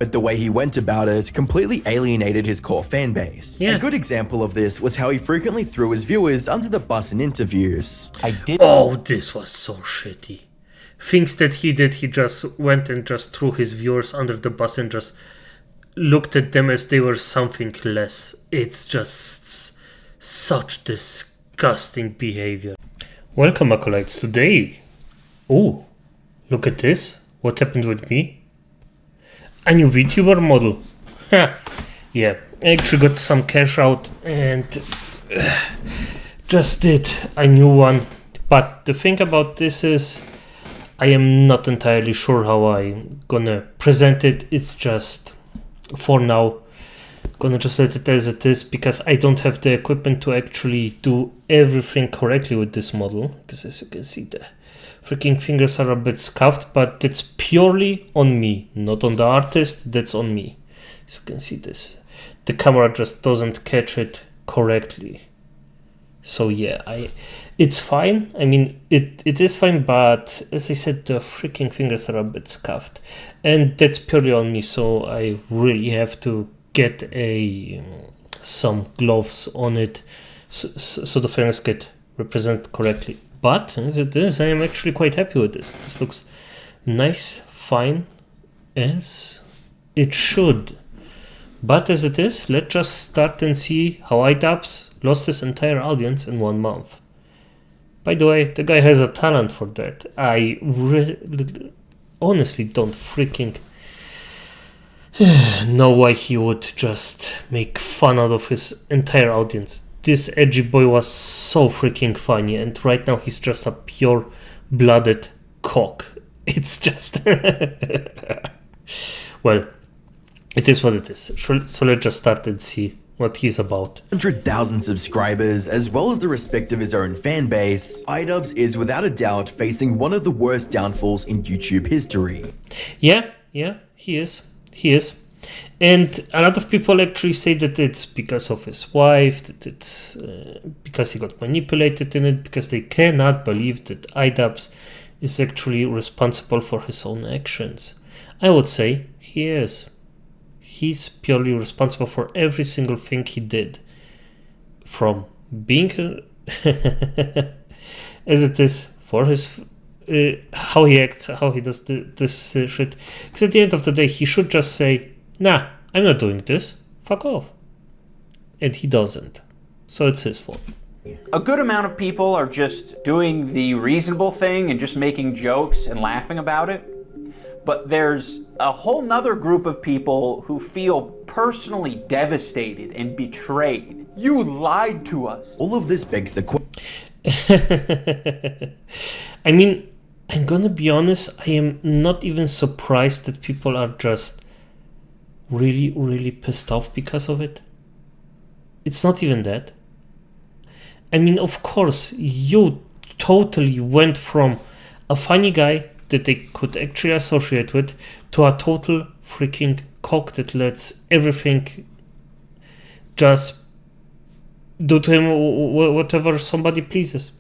but the way he went about it completely alienated his core fan base. Yeah. A good example of this was how he frequently threw his viewers under the bus in interviews. Oh, this was so shitty. Things that he did, he just went and just threw his viewers under the bus and just looked at them as they were something less. It's just such disgusting behavior. Welcome, acolytes. Today, oh, look at this. What happened with me? A new VTuber model. Yeah, I actually got some cash out and just did a new one. But the thing about this is, I am not entirely sure how I'm gonna present it. It's just, for now, gonna just let it as it is, because I don't have the equipment to actually do everything correctly with this model. Because as you can see, the freaking fingers are a bit scuffed, but it's purely on me, not on the artist. That's on me. As you can see, this, the camera just doesn't catch it correctly. So yeah, it's fine. I mean, it is fine, but as I said, the freaking fingers are a bit scuffed, and that's purely on me. So I really have to get some gloves on it, so the fingers get represented correctly. But as it is, I am actually quite happy with this. This looks nice, fine, as it should. But as it is, let's just start and see how iDubbbz lost his entire audience in 1 month. By the way, the guy has a talent for that. I honestly don't freaking know why he would just make fun out of his entire audience. This edgy boy was so freaking funny, and right now he's just a pure-blooded cock. It's just... Well, it is what it is. So let's just start and see what he's about. 100,000 subscribers, as well as the respect of his own fan base, iDubbbz is without a doubt facing one of the worst downfalls in YouTube history. Yeah, he is. And a lot of people actually say that it's because of his wife, that it's because he got manipulated in it, because they cannot believe that iDubbbz is actually responsible for his own actions. I would say he is. He's purely responsible for every single thing he did, from being as it is, for his how he acts, how he does this shit. Because at the end of the day, he should just say, nah, I'm not doing this, fuck off. And he doesn't. So it's his fault. A good amount of people are just doing the reasonable thing and just making jokes and laughing about it. But there's a whole nother group of people who feel personally devastated and betrayed. You lied to us. All of this begs the question. I mean, I'm gonna be honest, I am not even surprised that people are just really, really pissed off because of it. It's not even that. I mean, of course, you totally went from a funny guy that they could actually associate with to a total freaking cock that lets everything just do to him whatever somebody pleases.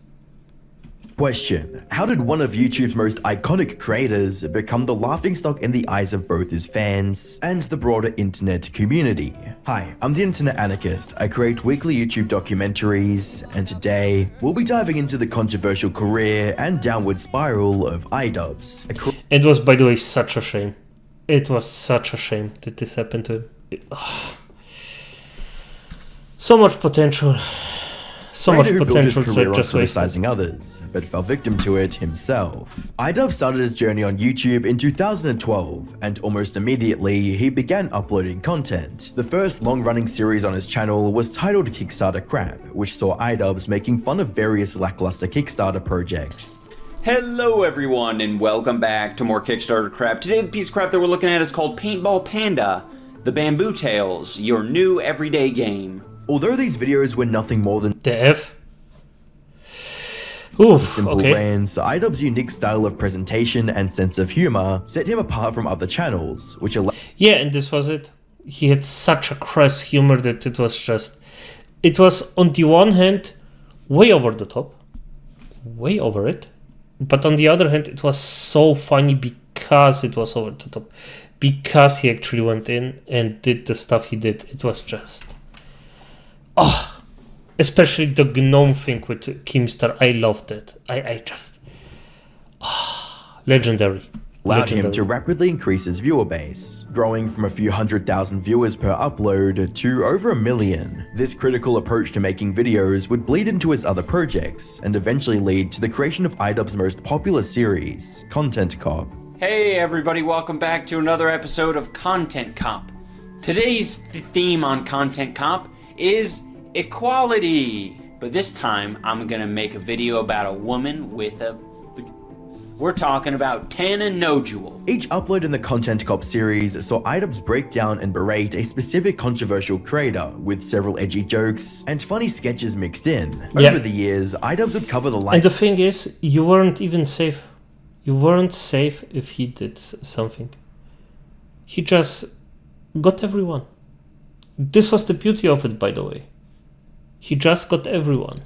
Question: how did one of YouTube's most iconic creators become the laughingstock in the eyes of both his fans and the broader internet community? Hi, I'm the Internet Anarchist. I create weekly YouTube documentaries, and today we'll be diving into the controversial career and downward spiral of iDubbbz. It was, by the way, such a shame. It was such a shame that this happened to him. So much potential. So much potential built his career on just criticizing others, but fell victim to it himself. iDubbbz started his journey on YouTube in 2012, and almost immediately he began uploading content. The first long-running series on his channel was titled Kickstarter Crap, which saw iDubbbz making fun of various lackluster Kickstarter projects. Hello everyone, and welcome back to more Kickstarter crap. Today the piece of crap that we're looking at is called Paintball Panda, The Bamboo Tales, your new everyday game. Although these videos were nothing more than the F. Oof, simple okay. rants, iDubbbz's unique style of presentation and sense of humor set him apart from other channels, which allowed... Yeah, and this was it. He had such a crass humor that it was on the one hand way over the top, way over it, but on the other hand it was so funny because it was over the top. because he actually went in and did the stuff he did. It was just... especially the gnome thing with Keemstar. I loved it. I just... legendary. allowed him to rapidly increase his viewer base, growing from a few 100,000 viewers per upload to over 1 million. This critical approach to making videos would bleed into his other projects, and eventually lead to the creation of iDubbbz's most popular series, Content Cop. Hey everybody, welcome back to another episode of Content Cop. Today's theme on Content Cop is equality. But this time, I'm gonna make a video about a woman with a... We're talking about Tana Nojewel. Each upload in the Content Cop series saw iDubbbz break down and berate a specific controversial creator, with several edgy jokes and funny sketches mixed in. Over the years, iDubbbz would cover the likes... And the thing is, you weren't even safe. You weren't safe if he did something. He just got everyone. This was the beauty of it, by the way. He just got everyone.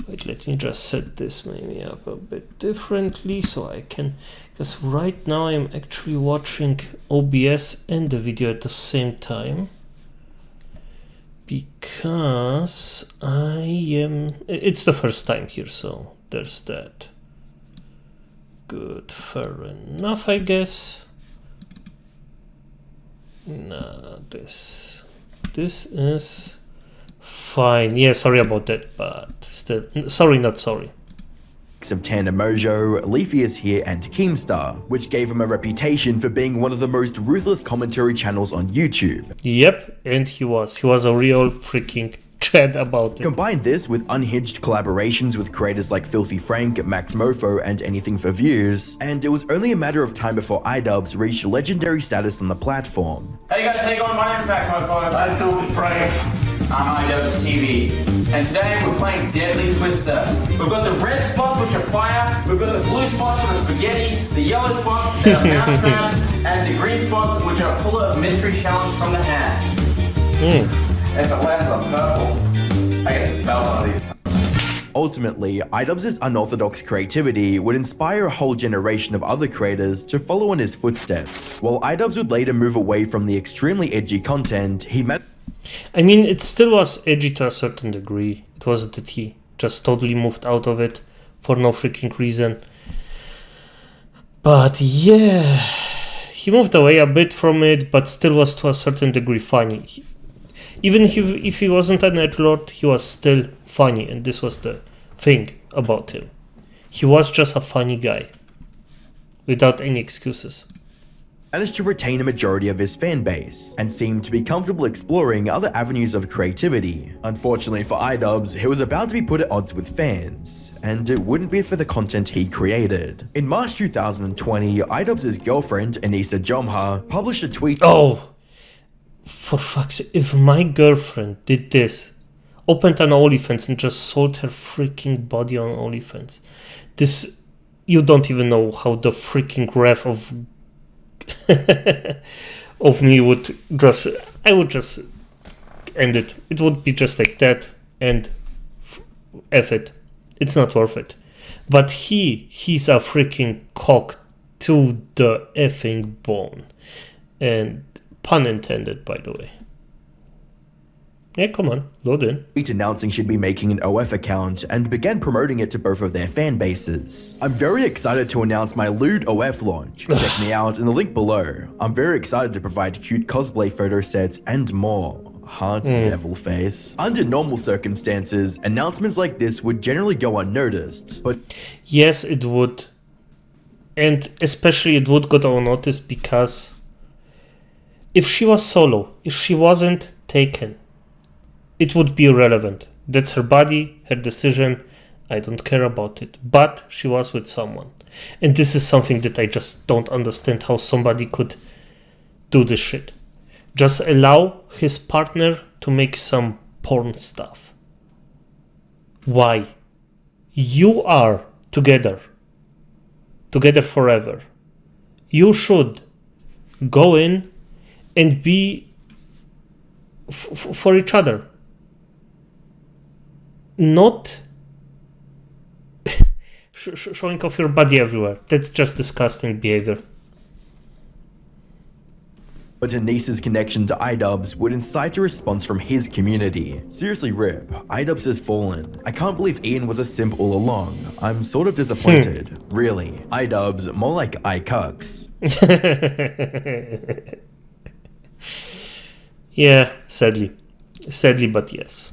Wait, let me just set this maybe up a bit differently so I can... Because right now I'm actually watching OBS and the video at the same time. Because I am... It's the first time here, so there's that. Good, fair enough, I guess. Nah, this is fine. Yeah, sorry about that, but still, sorry, not sorry. Of Tana Mojo, Leafy is here, and Keemstar, which gave him a reputation for being one of the most ruthless commentary channels on YouTube. Yep, and he was a real freaking chat about it. Combine this with unhinged collaborations with creators like Filthy Frank, Max Mofo, and Anything for Views, and it was only a matter of time before iDubbbz reached legendary status on the platform. Hey guys, how you going? My name's Max Mofo. I'm Filthy Frank. I'm iDubbbz TV. And today we're playing Deadly Twister. We've got the red spots, which are fire. We've got the blue spots, which are spaghetti. The yellow spots, that are mouse traps. And the green spots, which are full of mystery challenge from the hat. If it lands on purple, I get a belt on these. Ultimately, iDubbbz's unorthodox creativity would inspire a whole generation of other creators to follow in his footsteps. While iDubbbz would later move away from the extremely edgy content, I mean, it still was edgy to a certain degree. It wasn't that he just totally moved out of it for no freaking reason. But yeah, he moved away a bit from it, but still was to a certain degree funny. Even if he wasn't an edgelord, he was still funny, and this was the thing about him. He was just a funny guy, without any excuses. Managed to retain a majority of his fan base, and seemed to be comfortable exploring other avenues of creativity. Unfortunately for iDubbbz, he was about to be put at odds with fans, and it wouldn't be for the content he created. In March 2020, iDubbbz's girlfriend, Anissa Jomha, published a tweet... Oh! For fuck's sake, if my girlfriend did this, opened an OnlyFans and just sold her freaking body on OnlyFans, this, you don't even know how the freaking wrath of of me would just, I would just end it. It would be just like that, and F it. It's not worth it. But he's a freaking cock to the effing bone. And pun intended, by the way. Yeah, come on, load in. Announcing she'd be making an OF account and began promoting it to both of their fan bases. I'm very excited to announce my lewd OF launch. Check me out in the link below. I'm very excited to provide cute cosplay photo sets and more. Heart devil face. Under normal circumstances, announcements like this would generally go unnoticed, but yes, it would. And especially it would go unnoticed because if she was solo, if she wasn't taken, it would be irrelevant. That's her body, her decision. I don't care about it. But she was with someone. And this is something that I just don't understand how somebody could do this shit. Just allow his partner to make some porn stuff. Why? You are together. Together forever. You should go in and be for each other. Not showing off your body everywhere. That's just disgusting behavior. But Anis's connection to iDubbbz would incite a response from his community. Seriously rip, iDubbbz has fallen. I can't believe Ian was a simp all along. I'm sort of disappointed. Really, iDubbbz, more like iCucks. Yeah, sadly. Sadly, but yes.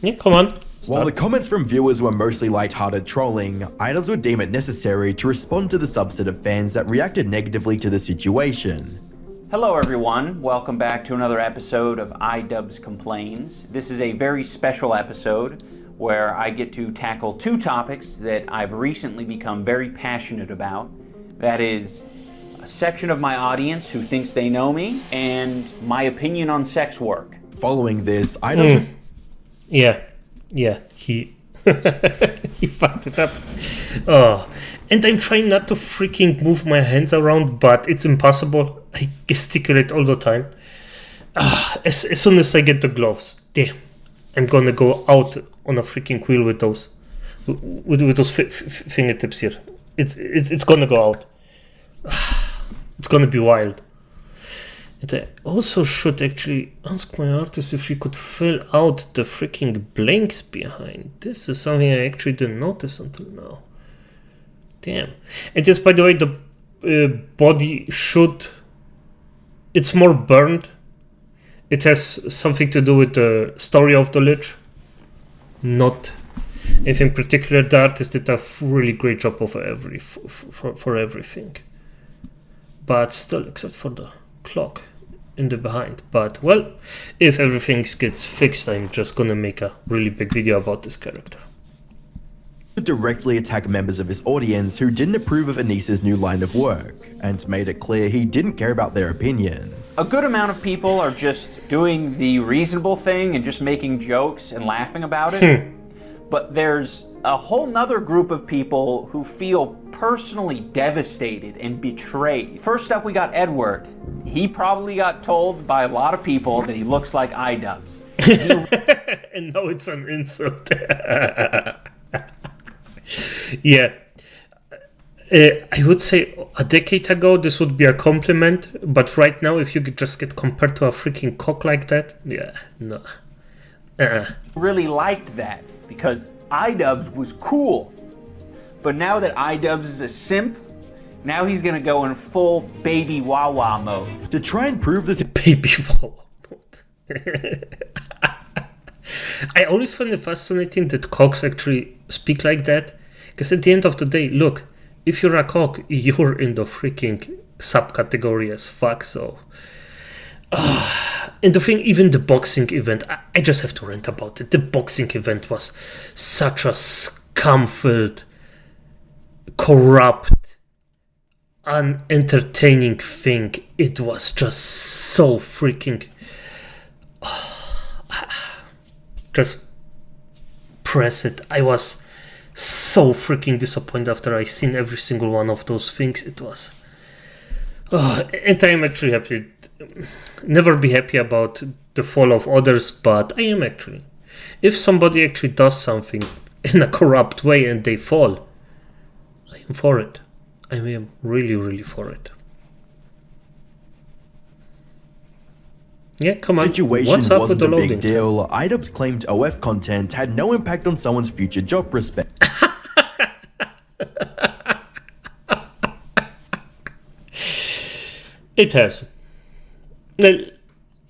Yeah, come on. While the comments from viewers were mostly lighthearted trolling, iDubbbz would deem it necessary to respond to the subset of fans that reacted negatively to the situation. Hello everyone, welcome back to another episode of iDubbbz Complains. This is a very special episode where I get to tackle two topics that I've recently become very passionate about. That is a section of my audience who thinks they know me and my opinion on sex work. Following this, iDubbbz Yeah, he he fucked it up. Oh, and I'm trying not to freaking move my hands around, but it's impossible. I gesticulate all the time. As soon as I get the gloves, damn, I'm gonna go out on a freaking wheel with those fingertips here. It's gonna go out. It's gonna be wild. And I also should actually ask my artist if she could fill out the freaking blanks behind. This is something I actually didn't notice until now. Damn. And yes, by the way, the body should... It's more burned. It has something to do with the story of the Lich. Not anything particular. The artist did a really great job of for everything. But still, except for the clock in the behind. But well, if everything gets fixed, I'm just gonna make a really big video about this character. Directly attack members of his audience who didn't approve of Anis's new line of work, and made it clear he didn't care about their opinion. A good amount of people are just doing the reasonable thing and just making jokes and laughing about it. But there's a whole nother group of people who feel personally devastated and betrayed. First up, we got Edward. He probably got told by a lot of people that he looks like iDubbbz. And now it's an insult. Yeah. I would say a decade ago this would be a compliment, but right now if you could just get compared to a freaking cock like that, yeah, no. Really liked that because iDubbbz was cool. But now that iDubbbz is a simp, now he's gonna go in full baby wawa mode. To try and prove this, Baby wawa mode. I always find it fascinating that cocks actually speak like that, because at the end of the day, look, if you're a cock, you're in the freaking subcategory as fuck, so... And the thing, even the boxing event, I just have to rant about it. The boxing event was such a scum-filled, corrupt, unentertaining thing. It was just so freaking... Just press it. I was so freaking disappointed after I seen every single one of those things. It was... and I am actually happy. Never be happy about the fall of others, but I am actually. If somebody actually does something in a corrupt way and they fall, I am for it. I am really, really for it. Yeah, come on. Situation What's up with wasn't the a loading? big deal. iDubbbz claimed OF content had no impact on someone's future job prospects. It has.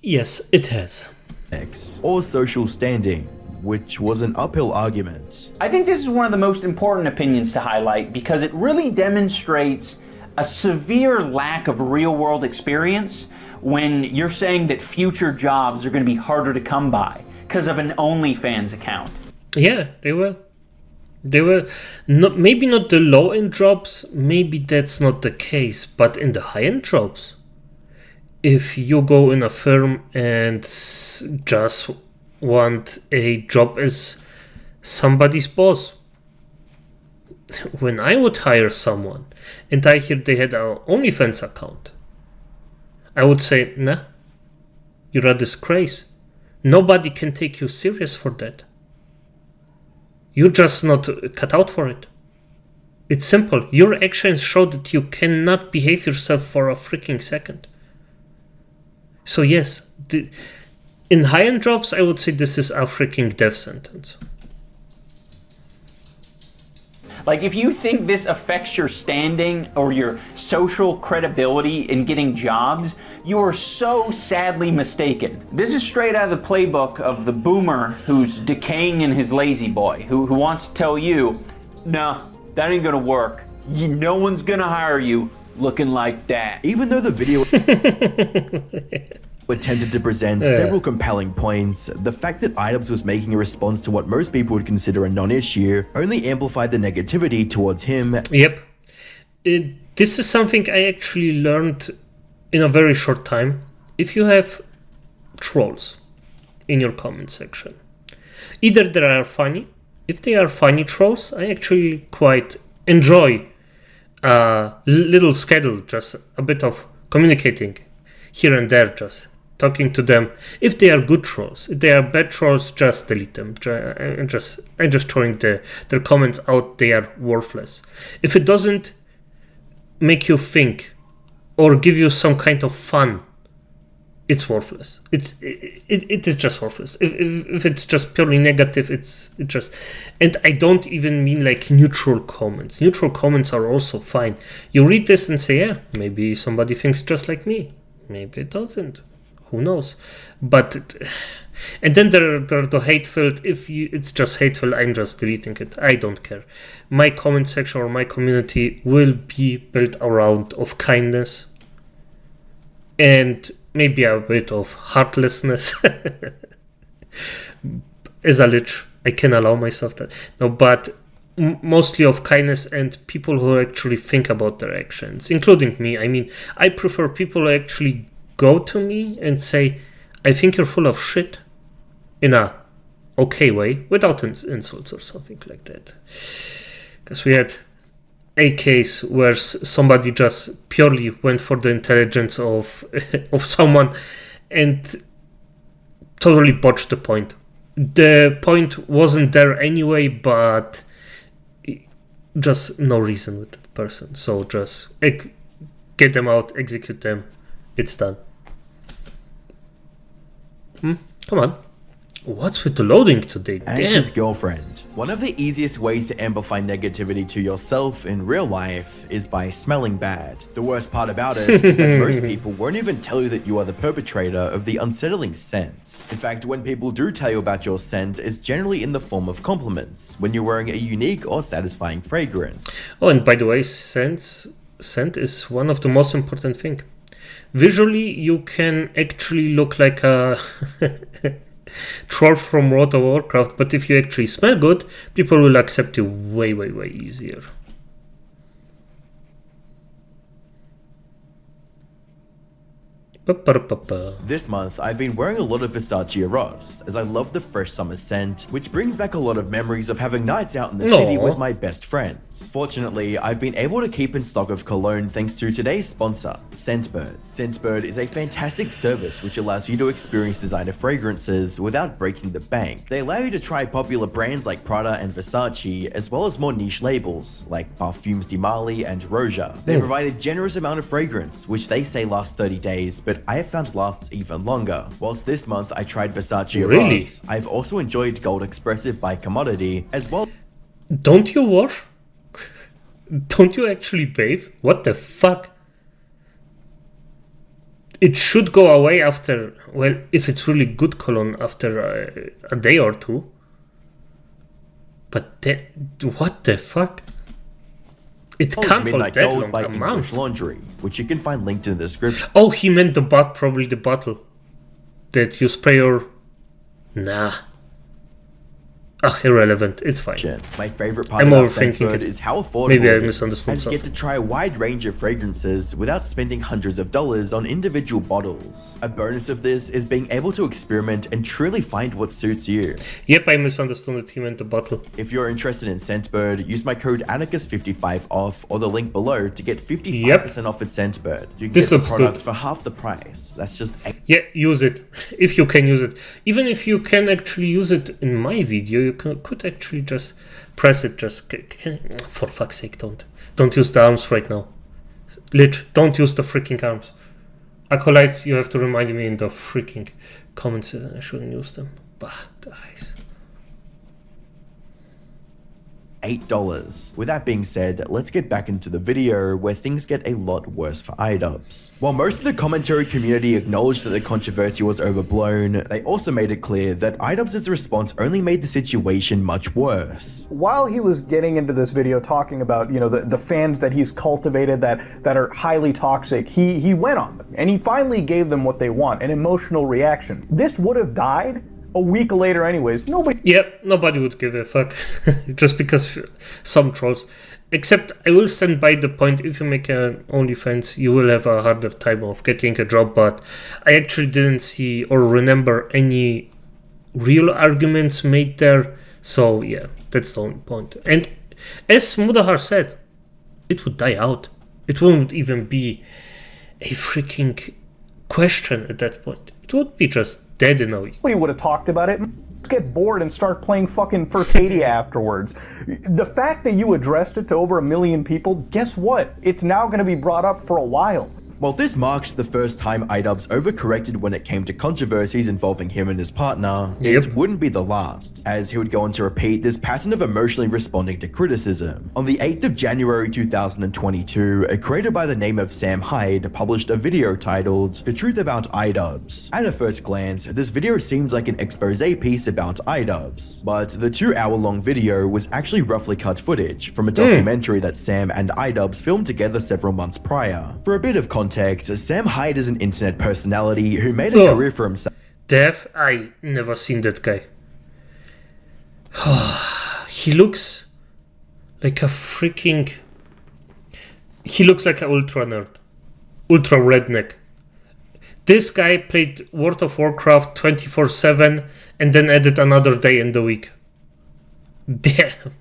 Yes, it has. Or social standing, which was an uphill argument. I think this is one of the most important opinions to highlight because it really demonstrates a severe lack of real-world experience when you're saying that future jobs are going to be harder to come by because of an OnlyFans account. Yeah, they will. They will. Not, maybe not the low-end jobs, maybe that's not the case, but in the high-end jobs, if you go in a firm and just want a job as somebody's boss. When I would hire someone and I hear they had an OnlyFans account, I would say, nah, you're a disgrace. Nobody can take you serious for that. You're just not cut out for it. It's simple. Your actions show that you cannot behave yourself for a freaking second. So yes, in high-end jobs, I would say this is a freaking death sentence. Like, if you think this affects your standing or your social credibility in getting jobs, you are so sadly mistaken. This is straight out of the playbook of the boomer who's decaying in his lazy boy, who wants to tell you, no, that ain't gonna work. No one's gonna hire you looking like that. Even though the video attempted to present several compelling points, the fact that iDubbbz was making a response to what most people would consider a non-issue only amplified the negativity towards him. Yep. This is something I actually learned in a very short time. If you have trolls in your comment section, either they are funny. If they are funny trolls, I actually quite enjoy a little schedule, just a bit of communicating here and there, just talking to them. If they are good trolls, if they are bad trolls, just delete them. I'm just throwing their comments out. They are worthless. If it doesn't make you think or give you some kind of fun, it's worthless. It is just worthless. If it's just purely negative, it's just. And I don't even mean like neutral comments. Neutral comments are also fine. You read this and say, yeah, maybe somebody thinks just like me. Maybe it doesn't. Who knows? But and then there are the hateful. If it's just hateful, I'm just deleting it. I don't care. My comment section or my community will be built around of kindness and maybe a bit of heartlessness. As a Lich, I can allow myself that. No, but mostly of kindness and people who actually think about their actions, including me. I mean, I prefer people who actually go to me and say, I think you're full of shit, in a okay way, without insults or something like that. Because we had a case where somebody just purely went for the intelligence of someone and totally botched the point. The point wasn't there anyway, but just no reason with that person. So just get them out, execute them. It's done. Come on. What's with the loading today? Anxious girlfriend. One of the easiest ways to amplify negativity to yourself in real life is by smelling bad. The worst part about it is that most people won't even tell you that you are the perpetrator of the unsettling scents. In fact, when people do tell you about your scent, it's generally in the form of compliments, when you're wearing a unique or satisfying fragrance. Oh, and by the way, scent is one of the most important things. Visually, you can actually look like a troll from World of Warcraft, but if you actually smell good, people will accept you way, way, way easier. This month, I've been wearing a lot of Versace Eros, as I love the fresh summer scent, which brings back a lot of memories of having nights out in the city with my best friends. Fortunately, I've been able to keep in stock of cologne thanks to today's sponsor, Scentbird. Scentbird is a fantastic service which allows you to experience designer fragrances without breaking the bank. They allow you to try popular brands like Prada and Versace, as well as more niche labels like Parfums di Mali and Roja. They provide a generous amount of fragrance, which they say lasts 30 days, but I have found lasts even longer. Whilst this month I tried Versace Eros, I've also enjoyed Gold Expressive by Commodity as well. Don't you wash? Don't you actually bathe? What the fuck? It should go away after, well, if it's really good cologne, after a day or two. But what the fuck? It can't hold that Gold long by amount. English Laundry, which you can find linked in the description. Oh, he meant probably the bottle that you spray your... Nah. Irrelevant. It's fine. My favorite part about Scentbird is how affordable Maybe I it is, misunderstood as you get to try a wide range of fragrances without spending hundreds of dollars on individual bottles. A bonus of this is being able to experiment and truly find what suits you. Yep, I misunderstood that he meant the bottle. If you're interested in Scentbird, use my code Anarchist55 off or the link below to get 55% off at Scentbird. You can get the product for half the price. That's just... Yeah, use it. If you can use it. Even if you can actually use it in my video, you could actually just press it. Just for fuck's sake, don't. Don't use the arms right now. Lich, don't use the freaking arms. Acolytes, you have to remind me in the freaking comments that I shouldn't use them. Bah, guys. $8. With that being said, let's get back into the video where things get a lot worse for iDubbbz. While most of the commentary community acknowledged that the controversy was overblown, they also made it clear that iDubbbz's response only made the situation much worse. While he was getting into this video talking about, the fans that he's cultivated that are highly toxic, he went on them and he finally gave them what they want, an emotional reaction. This would have died a week later anyways. Nobody would give a fuck. Just because some trolls. Except I will stand by the point, if you make an OnlyFans, you will have a harder time of getting a job, but I actually didn't see or remember any real arguments made there. So yeah, that's the only point. And as Mudahar said, it would die out. It wouldn't even be a freaking question at that point. It would be just dead in a week. Nobody would have talked about it. Get bored and start playing fucking Furcadia afterwards. The fact that you addressed it to over 1 million people, guess what? It's now going to be brought up for a while. While this marked the first time iDubbbz overcorrected when it came to controversies involving him and his partner, it wouldn't be the last, as he would go on to repeat this pattern of emotionally responding to criticism. On the 8th of January 2022, a creator by the name of Sam Hyde published a video titled The Truth About iDubbbz. At a first glance, this video seems like an expose piece about iDubbbz, but the 2-hour-long video was actually roughly cut footage from a documentary that Sam and iDubbbz filmed together several months prior. For a bit of context, Sam Hyde is an internet personality who made a career for himself. Dev? I never seen that guy. He looks like a freaking... He looks like an ultra nerd. Ultra redneck. This guy played World of Warcraft 24/7 and then added another day in the week. Damn.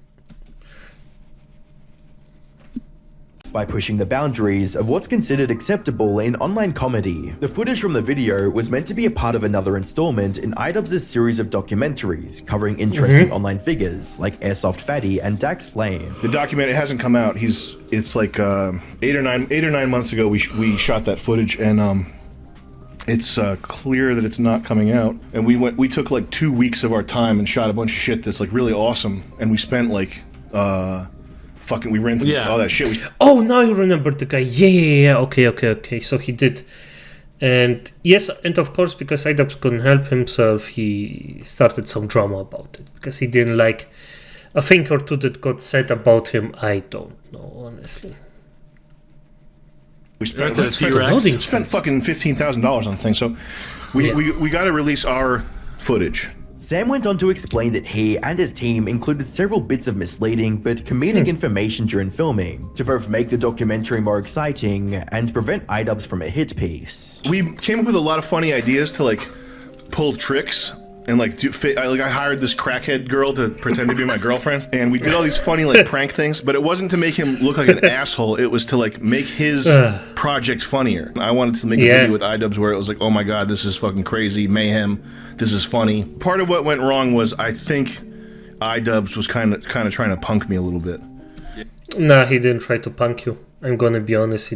By pushing the boundaries of what's considered acceptable in online comedy. The footage from the video was meant to be a part of another installment in iDubbbz's series of documentaries covering interesting online figures like Airsoft Fatty and Dax Flame. The documentary hasn't come out. It's like 8 or 9 months ago we shot that footage, and it's clear that it's not coming out. And we took like 2 weeks of our time and shot a bunch of shit that's like really awesome, and we spent like we rented all that shit. Oh, now you remember the guy. Yeah. Okay. So he did. And yes, and of course, because iDubbbz couldn't help himself, he started some drama about it. Because he didn't like a thing or two that got said about him. I don't know, honestly. We spent fucking $15,000 on things. So we got to release our footage. Sam went on to explain that he and his team included several bits of misleading but comedic information during filming to both make the documentary more exciting and prevent iDubbbz from a hit piece. We came up with a lot of funny ideas to like pull tricks and like I hired this crackhead girl to pretend to be my girlfriend, and we did all these funny like prank things, but it wasn't to make him look like an asshole. It was to like make his project funnier. I wanted to make a video with iDubbbz where it was like, oh my god, this is fucking crazy mayhem. This is funny. Part of what went wrong was I think iDubbbz was kind of trying to punk me a little bit. Nah, he didn't try to punk you. I'm gonna be honest.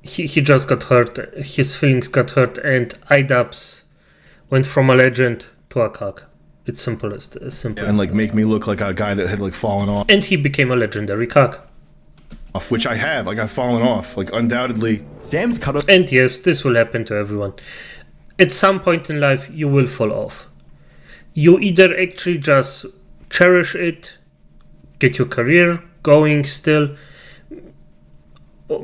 He just got hurt. His feelings got hurt, and iDubbbz went from a legend to a cock. It's simple as simple. And like make me look like a guy that had like fallen off. And he became a legendary cock. Which I have. Like I've fallen off. Like undoubtedly. Sam's cut off. And yes, this will happen to everyone. At some point in life, you will fall off. You either actually just cherish it, get your career going still,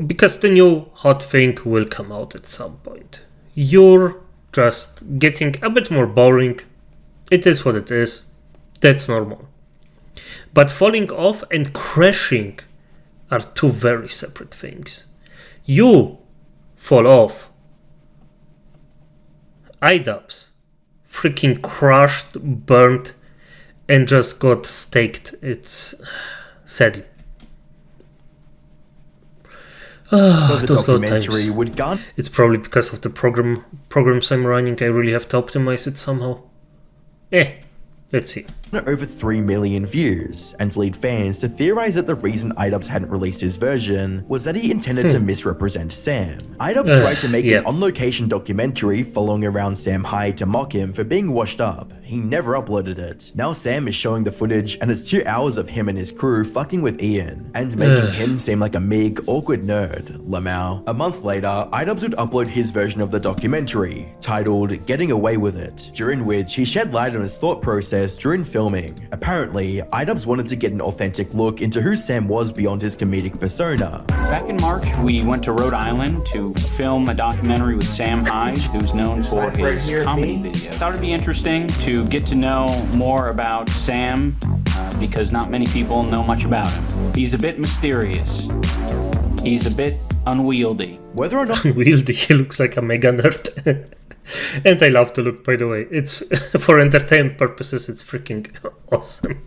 because the new hot thing will come out at some point. You're just getting a bit more boring. It is what it is. That's normal. But falling off and crashing are two very separate things. You fall off. iDubbbz freaking crushed, burnt, and just got staked. It's sadly. Those low times. It's probably because of the programs I'm running. I really have to optimize it somehow. Let's see. over 3 million views, and lead fans to theorize that the reason iDubbbz hadn't released his version was that he intended to misrepresent Sam. iDubbbz tried to make an on-location documentary following around Sam Hyde to mock him for being washed up. He never uploaded it. Now Sam is showing the footage, and it's 2 hours of him and his crew fucking with Ian, and making him seem like a meek, awkward nerd. Lamau. A month later, iDubbbz would upload his version of the documentary, titled Getting Away With It, during which he shed light on his thought process during filming. Apparently, iDubbbz wanted to get an authentic look into who Sam was beyond his comedic persona. Back in March, we went to Rhode Island to film a documentary with Sam Hyde, who's known for his comedy videos. I thought it'd be interesting to get to know more about Sam, because not many people know much about him. He's a bit mysterious. He's a bit unwieldy. Whether or not Unwieldy, he looks like a mega nerd. And I love the look, by the way. It's for entertainment purposes, it's freaking awesome.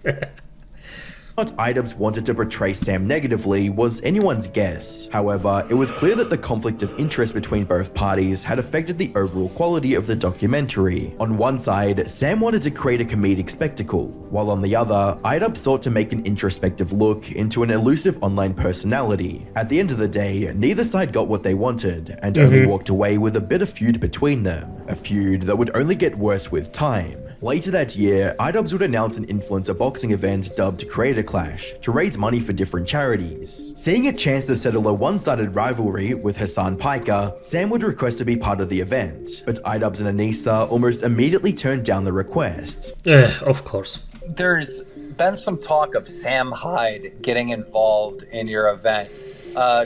iDubbbz wanted to portray Sam negatively was anyone's guess. However, it was clear that the conflict of interest between both parties had affected the overall quality of the documentary. On one side, Sam wanted to create a comedic spectacle, while on the other, iDubbbz sought to make an introspective look into an elusive online personality. At the end of the day, neither side got what they wanted, and only walked away with a bitter feud between them. A feud that would only get worse with time. Later that year, iDubbbz would announce an influencer boxing event dubbed Creator Clash to raise money for different charities. Seeing a chance to settle a one-sided rivalry with Hassan Piker, Sam would request to be part of the event, but iDubbbz and Anissa almost immediately turned down the request. Of course. There's been some talk of Sam Hyde getting involved in your event.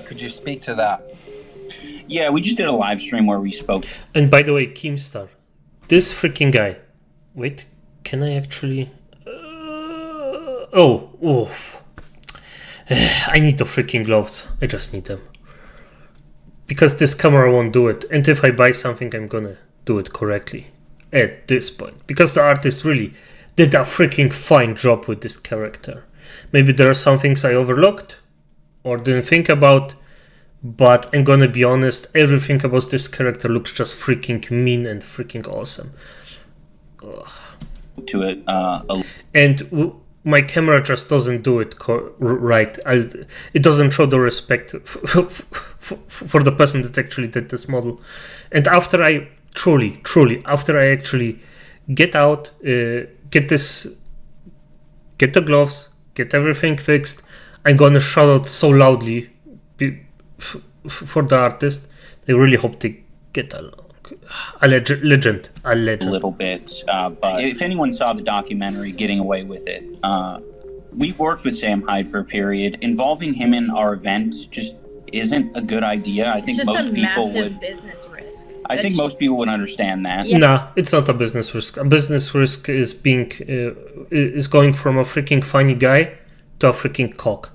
Could you speak to that? Yeah, we just did a live stream where we spoke. And by the way, Keemstar, this freaking guy. Wait, can I actually... I need the freaking gloves. I just need them. Because this camera won't do it. And if I buy something, I'm gonna do it correctly. At this point. Because the artist really did a freaking fine job with this character. Maybe there are some things I overlooked or didn't think about. But I'm gonna be honest, everything about this character looks just freaking mean and freaking awesome. To it, and my camera just doesn't do it right. It doesn't show the respect for the person that actually did this model. And after I truly, after I actually get out, get the gloves, get everything fixed, I'm gonna shout out so loudly for the artist. I really hope they get a legend. A little bit, but if anyone saw the documentary Getting Away With It, we worked with Sam Hyde for a period. Involving him in our event just isn't a good idea. I think most people would. Business risk. I think most people would understand that. Yeah. Nah, it's not a business risk. A business risk is being is going from a freaking funny guy to a freaking cock.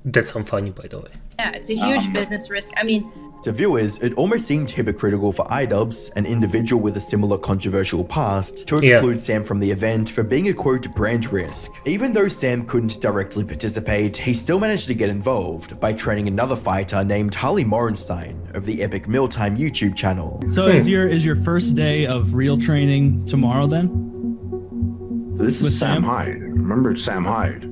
That's unfunny, by the way. Yeah, it's a huge business risk. I mean, to viewers, it almost seemed hypocritical for iDubbbz, an individual with a similar controversial past, to exclude Sam from the event for being a quote brand risk. Even though Sam couldn't directly participate, he still managed to get involved by training another fighter named Harley Morenstein of the Epic Mealtime YouTube channel. So is your first day of real training tomorrow then? This is Sam Hyde. Remember, it's Sam Hyde.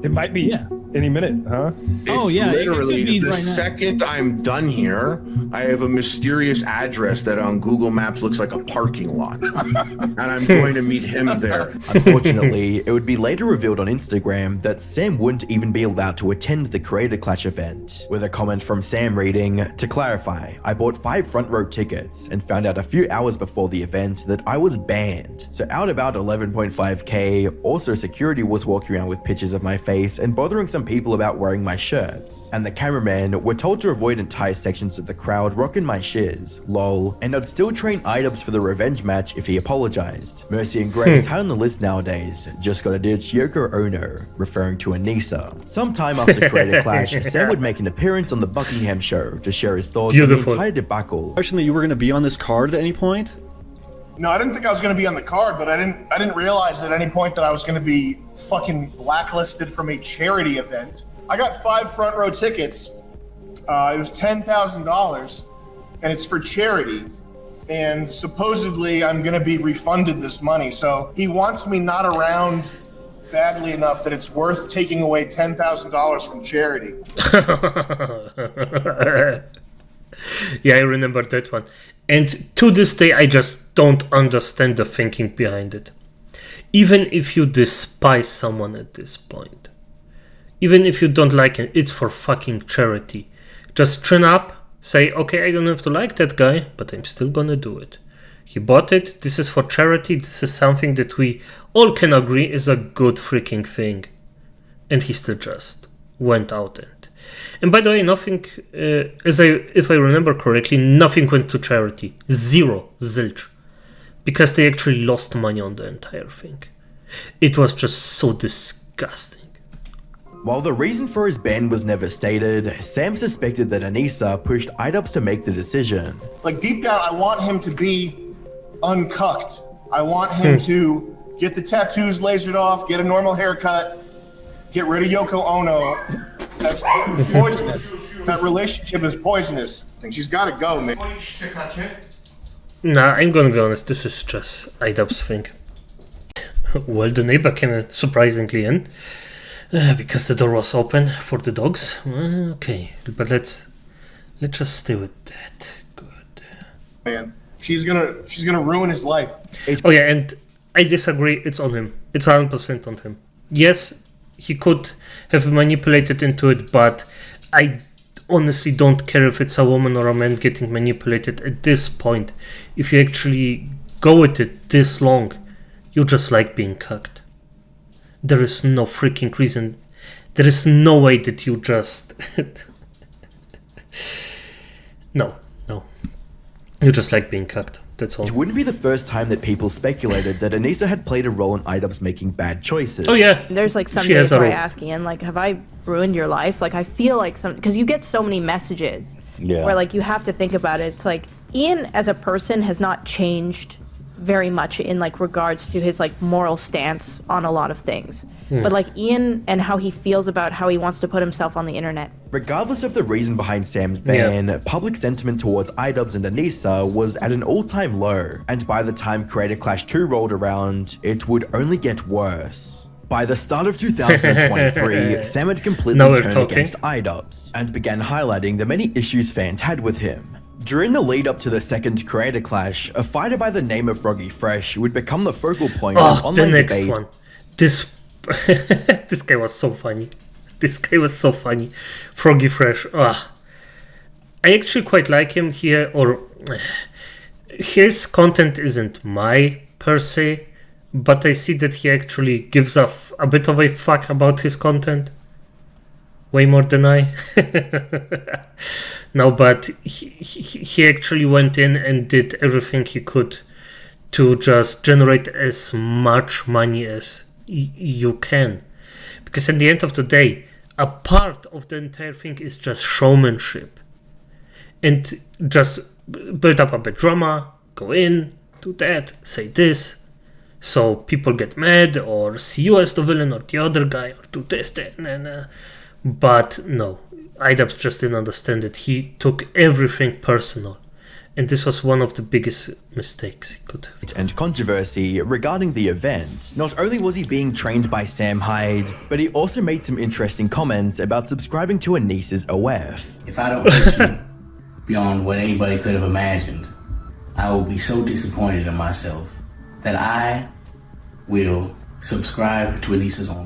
It might be, any minute, huh? It's literally the second I'm done here, I have a mysterious address that on Google Maps looks like a parking lot. And I'm going to meet him there. Unfortunately, it would be later revealed on Instagram that Sam wouldn't even be allowed to attend the Creator Clash event, with a comment from Sam reading, "To clarify, I bought 5 front row tickets and found out a few hours before the event that I was banned. So out about 11.5k, also security was walking around with pictures of my face and bothering some people about wearing my shirts. And the cameramen were told to avoid entire sections of the crowd rocking my shiz, lol. And I'd still train iDubbbz for the revenge match if he apologized. Mercy and Grace high on the list nowadays, just gotta ditch Yoko Ono," referring to Anissa. Sometime after Creator Clash, Sam would make an appearance on the Buckingham show to share his thoughts on the entire debacle. Question that you were gonna be on this card at any point? No, I didn't think I was going to be on the card, but I didn't realize at any point that I was going to be fucking blacklisted from a charity event. I got 5 front row tickets. It was $10,000, and it's for charity. and supposedly I'm going to be refunded this money. So he wants me not around badly enough that it's worth taking away $10,000 from charity. Yeah, I remember that one. And to this day, I just don't understand the thinking behind it. Even if you despise someone at this point, even if you don't like him, it's for fucking charity. Just turn up, say, okay, I don't have to like that guy, but I'm still gonna do it. He bought it, this is for charity, this is something that we all can agree is a good freaking thing. And he still just went out and by the way, nothing, if I remember correctly, nothing went to charity. Zero, zilch. Because they actually lost money on the entire thing. It was just so disgusting. While the reason for his ban was never stated, Sam suspected that Anissa pushed iDubbbz to make the decision. Like deep down, I want him to be uncucked. I want him to get the tattoos lasered off, get a normal haircut, get rid of Yoko Ono. That's poisonous. That relationship is poisonous. I think she's got to go, man. Nah, I'm gonna be honest, this is just iDubbbz thing. Well, the neighbor came surprisingly in, because the door was open for the dogs. Okay, but let's just stay with that. Good. Man, she's gonna ruin his life. Oh yeah, and I disagree. It's on him. It's 100% on him. Yes, he could have manipulated into it, but I honestly don't care if it's a woman or a man getting manipulated at this point. If you actually go with it this long, you just like being cucked. There is no freaking reason. There is no way that you just... No. You just like being cucked. That's all. It wouldn't be the first time that people speculated that Anissa had played a role in iDubbbz making bad choices. Oh yeah. There's like some days where I ask Ian, like, have I ruined your life? Like, I feel like because you get so many messages where like you have to think about it. It's like Ian as a person has not changed very much in like regards to his like moral stance on a lot of things. But like Ian and how he feels about how he wants to put himself on the internet. Regardless of the reason behind Sam's ban, public sentiment towards iDubbbz and Anissa was at an all-time low, and by the time Creator Clash 2 rolled around, it would only get worse. By the start of 2023, Sam had completely turned against iDubbbz, and began highlighting the many issues fans had with him. During the lead up to the second Creator Clash, a fighter by the name of Froggy Fresh would become the focal point of online the next debate. one. This guy was so funny. Froggy Fresh. I actually quite like him here, or his content isn't my per se, but I see that he actually gives a bit of a fuck about his content. Way more than I. No, but he actually went in and did everything he could to just generate as much money as you can. Because at the end of the day, a part of the entire thing is just showmanship. And just build up a bit drama, go in, do that, say this, so people get mad or see you as the villain or the other guy, or do this, that, But no, iDubbbz just didn't understand it. He took everything personal. And this was one of the biggest mistakes he could have done. And controversy regarding the event. Not only was he being trained by Sam Hyde, but he also made some interesting comments about subscribing to Anissa's OF. If I don't hit you beyond what anybody could have imagined, I will be so disappointed in myself that I will subscribe to Anissa's own.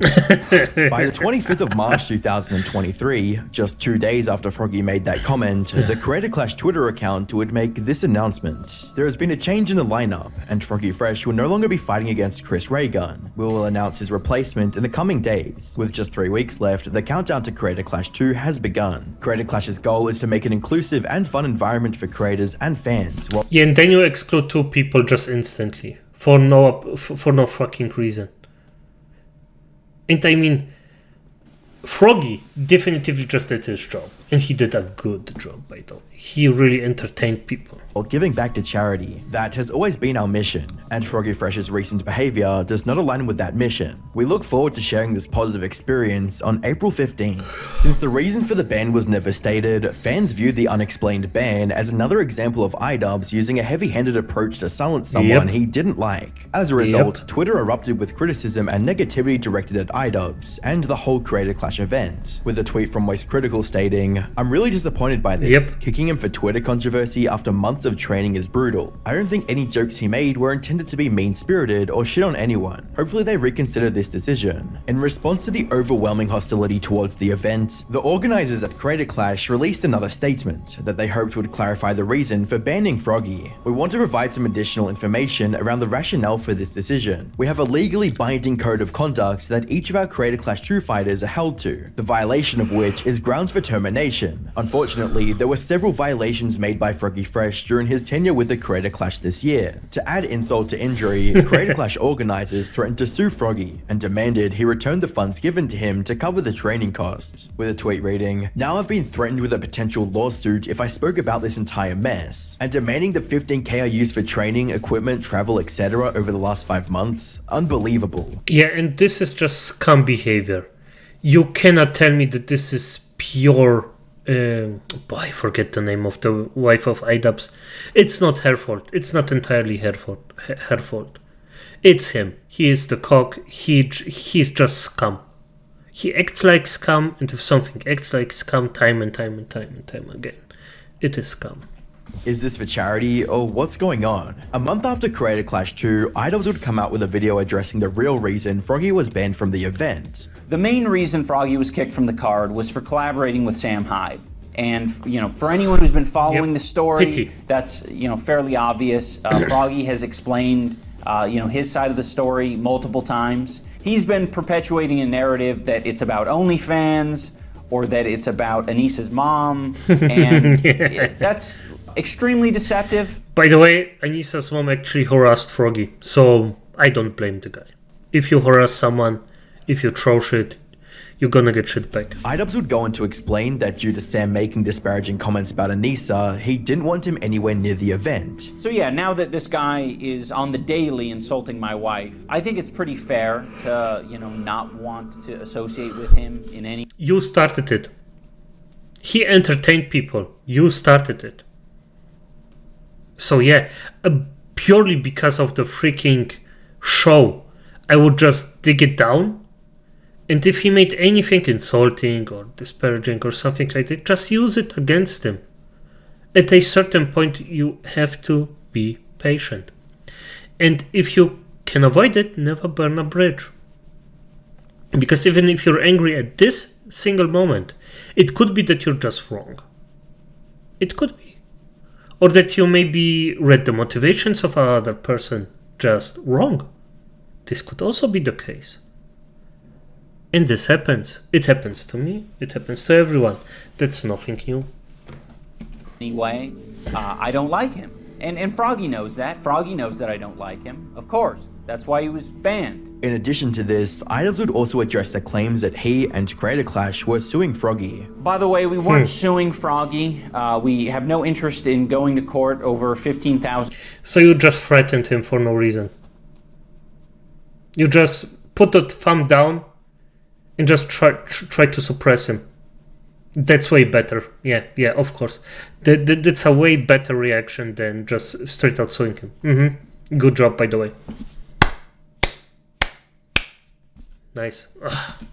By the 25th of March 2023, just 2 days after Froggy made that comment, the Creator Clash Twitter account would make this announcement. There has been a change in the lineup, and Froggy Fresh will no longer be fighting against Chris Raygun. We will announce his replacement in the coming days. With just 3 weeks left, the countdown to Creator Clash 2 has begun. Creator Clash's goal is to make an inclusive and fun environment for creators and fans. Yeah, and then you exclude 2 people just instantly, for no fucking reason. And I mean, Froggy definitively just did his job, and he did a good job, by the way. He really entertained people. While giving back to charity, that has always been our mission, and Froggy Fresh's recent behavior does not align with that mission. We look forward to sharing this positive experience on April 15th. Since the reason for the ban was never stated, fans viewed the unexplained ban as another example of iDubbbz using a heavy-handed approach to silence someone he didn't like. As a result, Twitter erupted with criticism and negativity directed at iDubbbz and the whole Creator Clash event, with a tweet from Waste Critical stating, "I'm really disappointed by this. Kicking him for Twitter controversy after months of training is brutal. I don't think any jokes he made were intended to be mean-spirited or shit on anyone. Hopefully they reconsider this decision." In response to the overwhelming hostility towards the event, the organizers at Creator Clash released another statement that they hoped would clarify the reason for banning Froggy. "We want to provide some additional information around the rationale for this decision. We have a legally binding code of conduct that each of our Creator Clash True fighters are held to, the violation of which is grounds for termination. Unfortunately, there were several violations made by Froggy Fresh during his tenure with the Creator Clash this year. To add insult to injury, Creator Clash organizers threatened to sue Froggy and demanded he return the funds given to him to cover the training costs, with a tweet reading, "Now I've been threatened with a potential lawsuit if I spoke about this entire mess, and demanding the 15k I used for training, equipment, travel, etc. over the last 5 months? Unbelievable." Yeah, and this is just scum behavior. You cannot tell me that this is pure... I forget the name of the wife of iDubbbz. It's not her fault. It's not entirely her fault. It's him. He is the cock. He's just scum. He acts like scum, and if something acts like scum time and time and time and time again, it is scum. Is this for charity, or what's going on? A month after Creator Clash 2, iDubbbz would come out with a video addressing the real reason Froggy was banned from the event. The main reason Froggy was kicked from the card was for collaborating with Sam Hyde. And, for anyone who's been following the story, that's, fairly obvious. Froggy has explained, his side of the story multiple times. He's been perpetuating a narrative that it's about OnlyFans, or that it's about Anissa's mom, and that's extremely deceptive. By the way, Anissa's mom actually harassed Froggy, so I don't blame the guy. If you harass someone, if you throw shit, you're gonna get shit back. iDubbbz would go on to explain that due to Sam making disparaging comments about Anissa, he didn't want him anywhere near the event. So yeah, now that this guy is on the daily insulting my wife, I think it's pretty fair to, not want to associate with him in any... You started it. He entertained people. You started it. So yeah, purely because of the freaking show, I would just dig it down. And if he made anything insulting or disparaging or something like that, just use it against him. At a certain point, you have to be patient. And if you can avoid it, never burn a bridge. Because even if you're angry at this single moment, it could be that you're just wrong. It could be. Or that you maybe read the motivations of another person just wrong. This could also be the case. And this happens. It happens to me. It happens to everyone. That's nothing new. Anyway, I don't like him. And Froggy knows that. Froggy knows that I don't like him. Of course. That's why he was banned. In addition to this, iDubbbz would also address the claims that he and Creator Clash were suing Froggy. By the way, we weren't suing Froggy. We have no interest in going to court over 15,000. So you just threatened him for no reason. You just put the thumb down and just try to suppress him. That's way better. Yeah, of course. That's a way better reaction than just straight out suing him. Good job, by the way. Nice.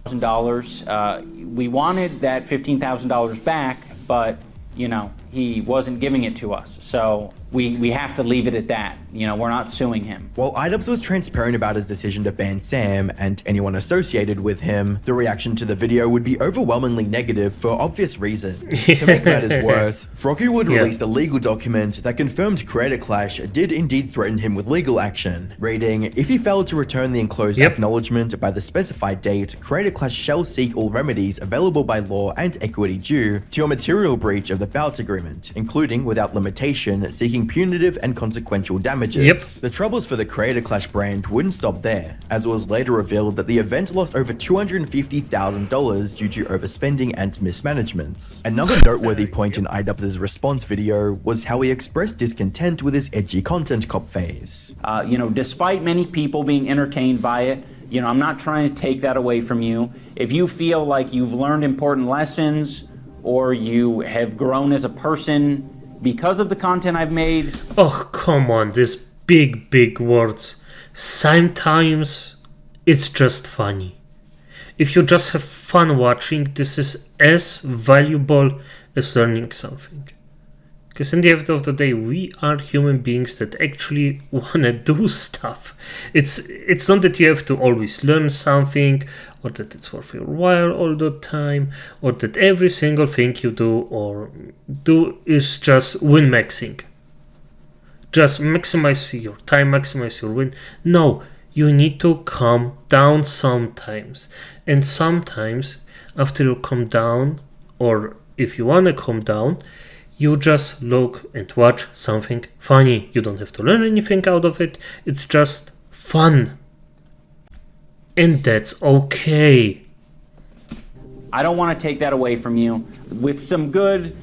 $1,000. We wanted that $15,000 back, but he wasn't giving it to us. So we have to leave it at that. We're not suing him. While iDubbbz was transparent about his decision to ban Sam and anyone associated with him, the reaction to the video would be overwhelmingly negative for obvious reasons. To make matters worse, Froggy would release a legal document that confirmed Creator Clash did indeed threaten him with legal action, reading, "If he failed to return the enclosed acknowledgement by the specified date, Creator Clash shall seek all remedies available by law and equity due to your material breach of the bout agreement agreement, including without limitation, seeking punitive and consequential damages. Yep. The troubles for the Creator Clash brand wouldn't stop there, as it was later revealed that the event lost over $250,000 due to overspending and mismanagement. Another noteworthy point in iDubbbz's response video was how he expressed discontent with his edgy content cop phase. Despite many people being entertained by it, I'm not trying to take that away from you. If you feel like you've learned important lessons or you have grown as a person because of the content I've made. Oh, come on, these big words. Sometimes it's just funny. If you just have fun watching, this is as valuable as learning something. Because in the end of the day, we are human beings that actually want to do stuff. It's not that you have to always learn something, or that it's worth your while all the time, or that every single thing you do is just win-maxing. Just maximize your time, maximize your win. No, you need to calm down sometimes. And sometimes, after you calm down, or if you want to calm down, you just look and watch something funny. You don't have to learn anything out of it. It's just fun. And that's okay. I don't want to take that away from you. With some good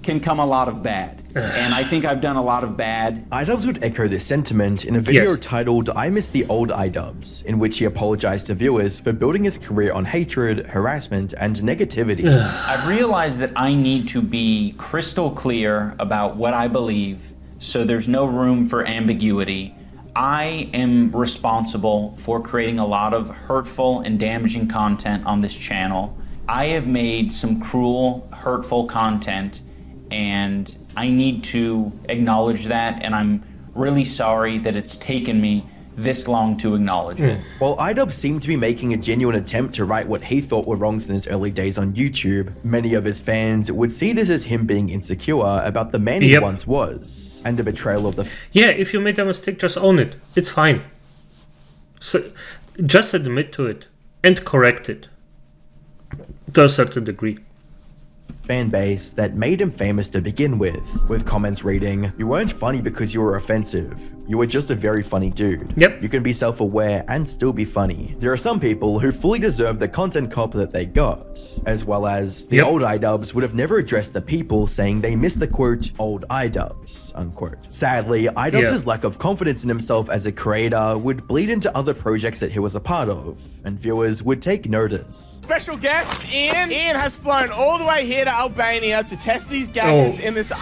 can come a lot of bad. And I think I've done a lot of bad. iDubbbz would echo this sentiment in a video Yes. titled I Miss the Old iDubbbz, in which he apologized to viewers for building his career on hatred, harassment, and negativity. I've realized that I need to be crystal clear about what I believe, so there's no room for ambiguity. I am responsible for creating a lot of hurtful and damaging content on this channel. I have made some cruel, hurtful content, and I need to acknowledge that, and I'm really sorry that it's taken me this long to acknowledge it. While iDubbbz seemed to be making a genuine attempt to right what he thought were wrongs in his early days on YouTube, many of his fans would see this as him being insecure about the man he once was, and a betrayal of the Yeah, if you made a mistake, just own it. It's fine. So, just admit to it and correct it to a certain degree. fan base that made him famous to begin with comments reading, "You weren't funny because you were offensive. You were just a very funny dude. Yep. You can be self-aware and still be funny." There are some people who fully deserve the content cop that they got, as well as the old iDubbbz would have never addressed the people saying they miss the quote, old iDubbbz, unquote. Sadly, iDubbbz's lack of confidence in himself as a creator would bleed into other projects that he was a part of, and viewers would take notice. Special guest, Ian. Ian has flown all the way here to Albania to test these gadgets in this.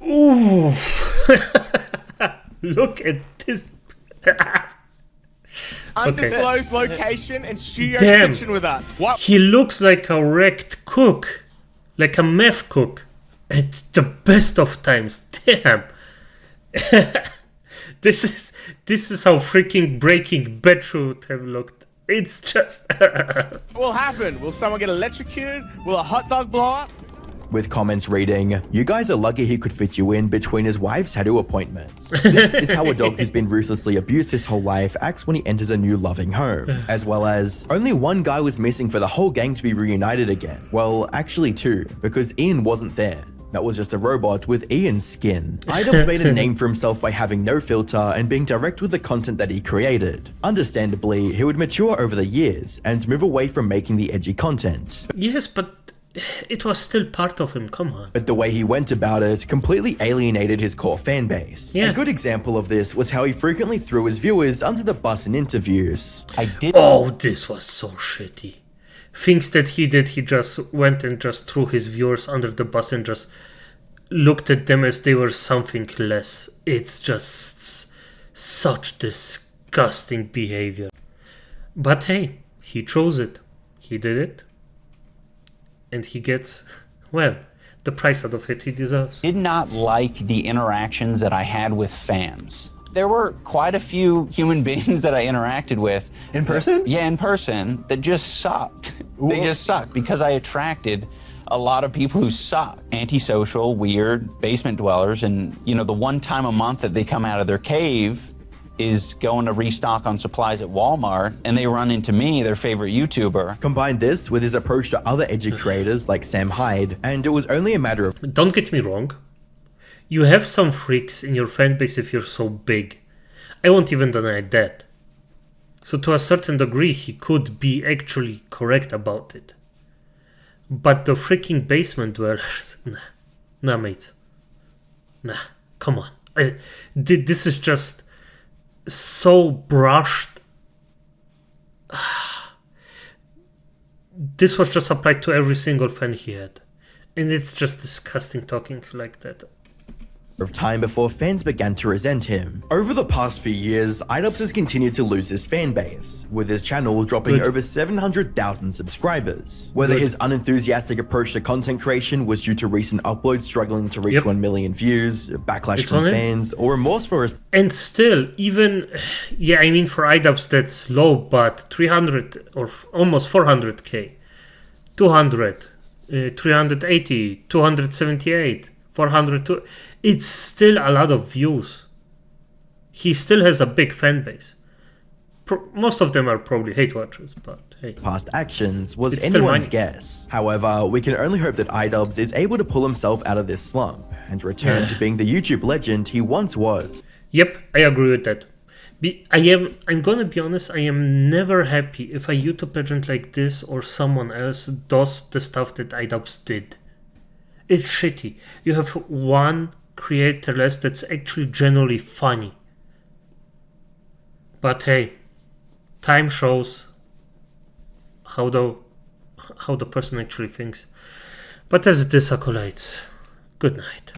Ooh. Look at this. Undisclosed location and studio Damn. kitchen with us. What? He looks like a wrecked cook, like a meth cook, at the best of times. Damn. This is how freaking Breaking Bad should have looked. It's just. What will happen? Will someone get electrocuted? Will a hot dog blow up? With comments reading, "You guys are lucky he could fit you in between his wife's tattoo appointments." This is how a dog who's been ruthlessly abused his whole life acts when he enters a new loving home. As well as, only one guy was missing for the whole gang to be reunited again. Well, actually two, because Ian wasn't there. That was just a robot with Ian's skin. iDubbbz made a name for himself by having no filter and being direct with the content that he created. Understandably, he would mature over the years and move away from making the edgy content. Yes, but it was still part of him, come on. But the way he went about it completely alienated his core fan base. Yeah. A good example of this was how he frequently threw his viewers under the bus in interviews. Oh, this was so shitty. Things that he did, he just went and just threw his viewers under the bus and just looked at them as they were something less. It's just such disgusting behavior. But hey, he chose it. He did it. And he gets, well, the price out of it he deserves. Did not like the interactions that I had with fans. There were quite a few human beings that I interacted with. In person? Yeah, in person, that just sucked. They just sucked because I attracted a lot of people who suck. Antisocial, weird, basement dwellers, and the one time a month that they come out of their cave is going to restock on supplies at Walmart, and they run into me, their favorite YouTuber. Combine this with his approach to other edgy creators like Sam Hyde, and it was only a matter of... Don't get me wrong. You have some freaks in your fanbase if you're so big. I won't even deny that. So to a certain degree, he could be actually correct about it. But the freaking basement dwellers... Nah, mate. Nah, come on. This is just so brushed. This was just applied to every single fan he had. And it's just disgusting talking like that. Of time before fans began to resent him. Over the past few years, iDubbbz has continued to lose his fan base, with his channel dropping over 700,000 subscribers. Whether his unenthusiastic approach to content creation was due to recent uploads struggling to reach 1 million views, backlash from fans, or remorse for his... And still, even... Yeah, I mean for iDubbbz that's low, but 300 or almost 400k, 200, 380, 278, 402... It's still a lot of views. He still has a big fan base. Most of them are probably hate watchers, but hey. Past actions was anyone's guess. However, we can only hope that iDubbbz is able to pull himself out of this slump and return to being the YouTube legend he once was. Yep, I agree with that. I'm gonna be honest, I am never happy if a YouTube legend like this or someone else does the stuff that iDubbbz did. It's shitty. You have one creator less that's actually genuinely funny. But hey, time shows how the person actually thinks. But as it is, acolytes, good night.